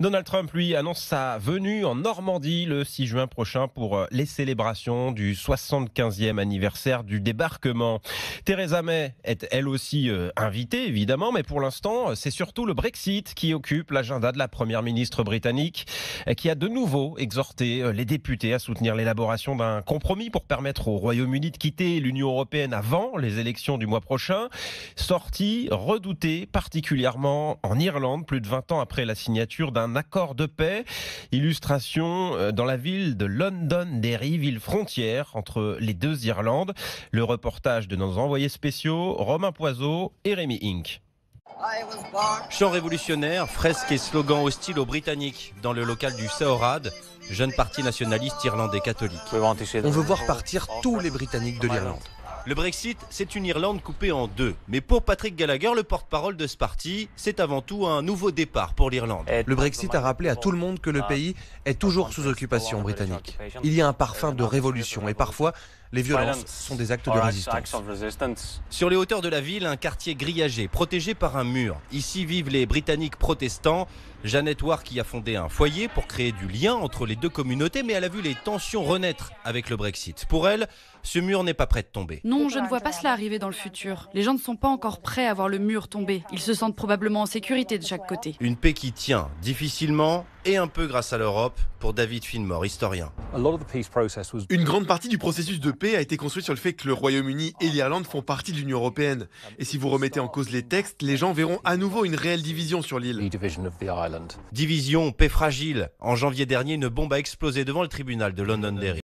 Donald Trump, lui, annonce sa venue en Normandie le 6 juin prochain pour les célébrations du 75e anniversaire du débarquement. Theresa May est elle aussi invitée, évidemment, mais pour l'instant, c'est surtout le Brexit qui occupe l'agenda de la première ministre britannique, qui a de nouveau exhorté les députés à soutenir l'élaboration d'un compromis pour permettre au Royaume-Uni de quitter l'Union européenne avant les élections du mois prochain. Sortie redoutée particulièrement en Irlande, plus de 20 ans après la signature d'un accord de paix. Illustration dans la ville de Londonderry, ville frontière entre les deux Irlandes. Le reportage de nos envoyés spéciaux, Romain Poiseau et Rémi Inc. Chants révolutionnaires, fresques et slogans hostiles aux Britanniques dans le local du Saorad, jeune parti nationaliste irlandais catholique. On veut voir partir tous les Britanniques de l'Irlande. Le Brexit, c'est une Irlande coupée en deux. Mais pour Patrick Gallagher, le porte-parole de ce parti, c'est avant tout un nouveau départ pour l'Irlande. Le Brexit a rappelé à tout le monde que le pays est toujours sous occupation britannique. Il y a un parfum de révolution et parfois, les violences sont des actes de résistance. Sur les hauteurs de la ville, un quartier grillagé, protégé par un mur. Ici vivent les Britanniques protestants. Jeannette Wark y a fondé un foyer pour créer du lien entre les deux communautés, mais elle a vu les tensions renaître avec le Brexit. Pour elle, ce mur n'est pas prêt de tomber. Non, je ne vois pas cela arriver dans le futur. Les gens ne sont pas encore prêts à voir le mur tomber. Ils se sentent probablement en sécurité de chaque côté. Une paix qui tient, difficilement et un peu grâce à l'Europe, pour David Finmore, historien. Une grande partie du processus de paix a été construite sur le fait que le Royaume-Uni et l'Irlande font partie de l'Union européenne. Et si vous remettez en cause les textes, les gens verront à nouveau une réelle division sur l'île. Division, paix fragile. En janvier dernier, une bombe a explosé devant le tribunal de Londonderry.